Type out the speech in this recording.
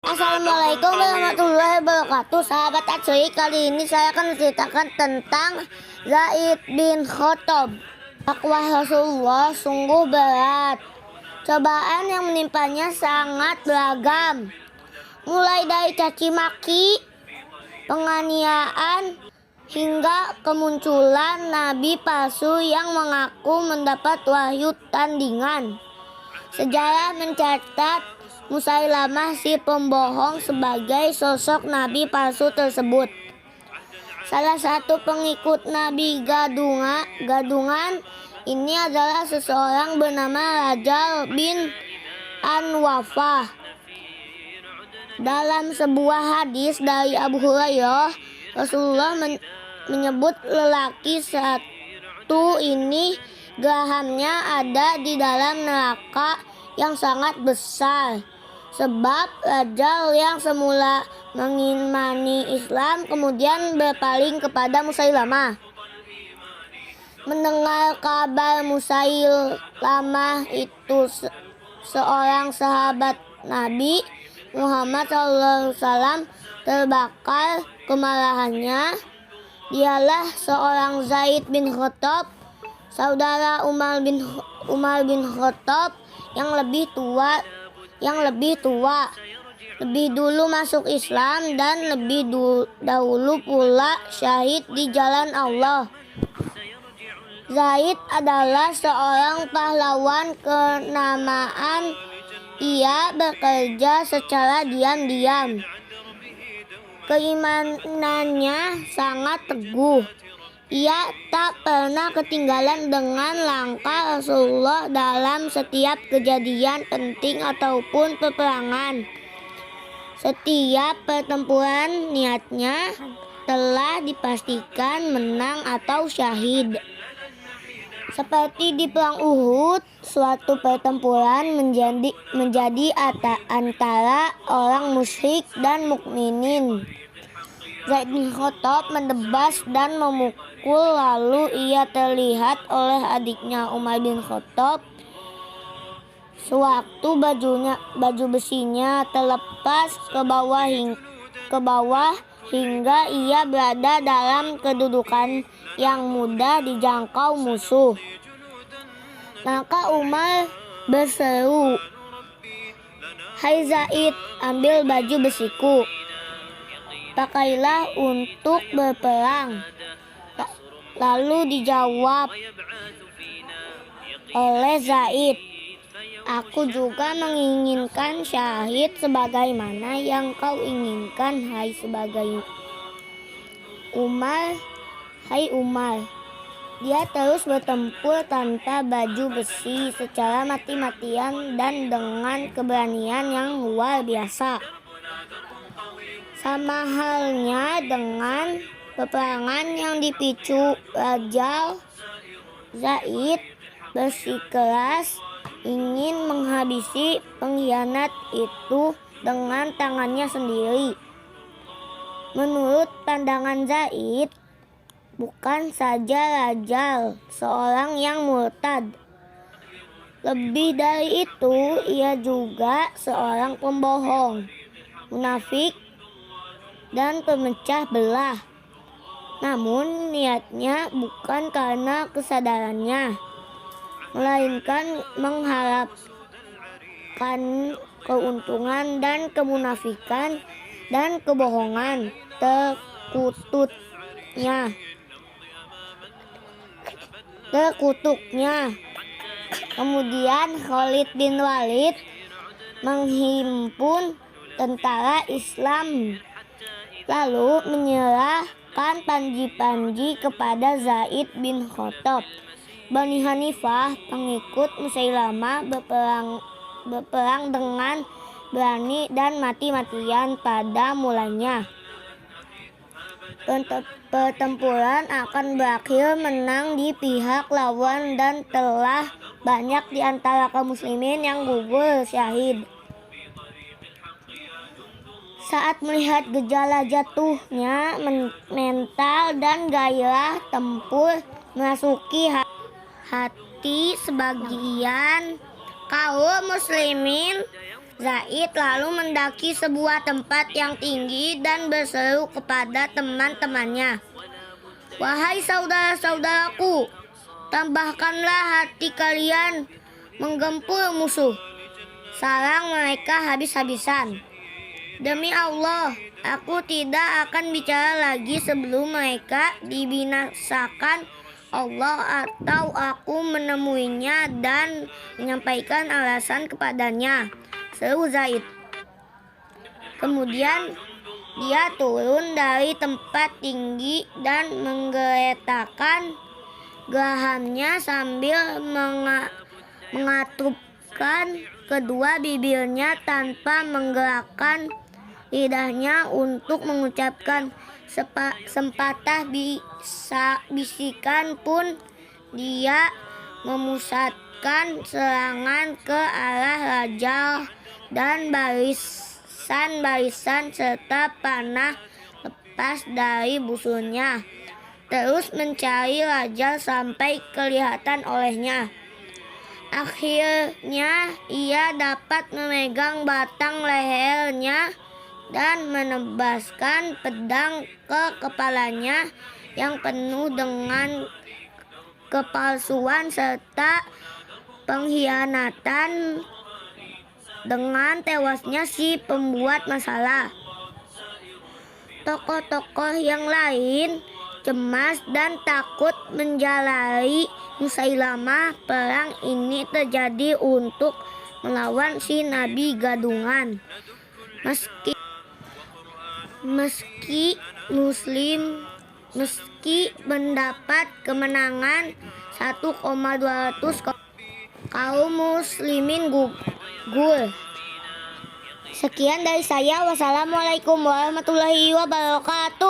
Assalamualaikum warahmatullahi wabarakatuh. Sahabat Acuy, kali ini saya akan menceritakan tentang Zaid bin Khattab. Dakwah Rasulullah sungguh berat. Cobaan yang menimpanya sangat beragam, mulai dari caci maki, penganiayaan, hingga kemunculan nabi palsu yang mengaku mendapat wahyu tandingan. Sejarah mencatat Musailamah si pembohong sebagai sosok nabi palsu tersebut. Salah satu pengikut nabi gadungan ini adalah seseorang bernama Rajal bin Anwafah. Dalam sebuah hadis dari Abu Hurairah, Rasulullah menyebut lelaki satu ini gerahamnya ada di dalam neraka yang sangat besar. Sebab Rajal yang semula mengimani Islam kemudian berpaling kepada Musailamah. Mendengar kabar Musailamah itu seorang sahabat Nabi Muhammad SAW, terbakar kemarahannya. Dialah seorang Zaid bin Khattab, saudara Umar bin Khattab yang lebih tua, lebih dulu masuk Islam dan lebih dahulu pula syahid di jalan Allah. Zaid adalah seorang pahlawan kenamaan. Ia bekerja secara diam-diam. Keimanannya sangat teguh. Ia tak pernah ketinggalan dengan langkah Rasulullah dalam setiap kejadian penting ataupun peperangan. Setiap pertempuran niatnya telah dipastikan menang atau syahid. Seperti di perang Uhud, suatu pertempuran menjadi antara orang musyrik dan mukminin. Zaid bin Khattab mendebas dan memukul, lalu ia terlihat oleh adiknya Umar bin Khattab. Sewaktu baju besinya terlepas ke bawah hingga ia berada dalam kedudukan yang mudah dijangkau musuh. Maka Umar berseru, "Hai Zaid, ambil baju besiku. Pakailah untuk berperang." Lalu dijawab oleh Zaid, "Aku juga menginginkan syahid sebagaimana yang kau inginkan, hai Umar." Hai Umar, dia terus bertempur tanpa baju besi secara mati-matian dan dengan keberanian yang luar biasa. Sama halnya dengan peperangan yang dipicu Rajal, Zaid bersikeras ingin menghabisi pengkhianat itu dengan tangannya sendiri. Menurut pandangan Zaid, bukan saja Rajal seorang yang murtad. Lebih dari itu, ia juga seorang pembohong, munafik, dan pemecah belah. Namun niatnya bukan karena kesadarannya, melainkan mengharapkan keuntungan, dan kemunafikan dan kebohongan terkutuknya. Kemudian Khalid bin Walid menghimpun tentara Islam lalu menyerahkan panji-panji kepada Zaid bin Khattab. Bani Hanifah, pengikut Musailamah, berperang dengan berani dan mati-matian pada mulanya. Pertempuran akan berakhir menang di pihak lawan dan telah banyak di antara kaum muslimin yang gugur syahid. Saat melihat gejala jatuhnya mental dan gairah tempur memasuki hati sebagian kaum muslimin, Zaid lalu mendaki sebuah tempat yang tinggi dan berseru kepada teman-temannya, "Wahai saudara-saudaraku, tambahkanlah hati kalian menggempur musuh." Sarang mereka habis-habisan. "Demi Allah, aku tidak akan bicara lagi sebelum mereka dibinasakan Allah atau aku menemuinya dan menyampaikan alasan kepadanya," seru Zaid. Kemudian dia turun dari tempat tinggi dan menggeletakkan gerahamnya sambil mengatupkan kedua bibirnya tanpa menggerakkan lidahnya untuk mengucapkan sepatah bisikan pun. Dia memusatkan serangan ke arah raja dan barisan-barisan serta panah lepas dari busurnya, terus mencari raja sampai kelihatan olehnya. Akhirnya ia dapat memegang batang lehernya dan menebaskan pedang ke kepalanya yang penuh dengan kepalsuan serta pengkhianatan. Dengan tewasnya si pembuat masalah, tokoh-tokoh yang lain cemas dan takut menjalari Musailamah. Perang ini terjadi untuk melawan si Nabi Gadungan. Meski mendapat kemenangan 1,200 kaum muslimin gugur. Sekian dari saya. Wassalamualaikum warahmatullahi wabarakatuh.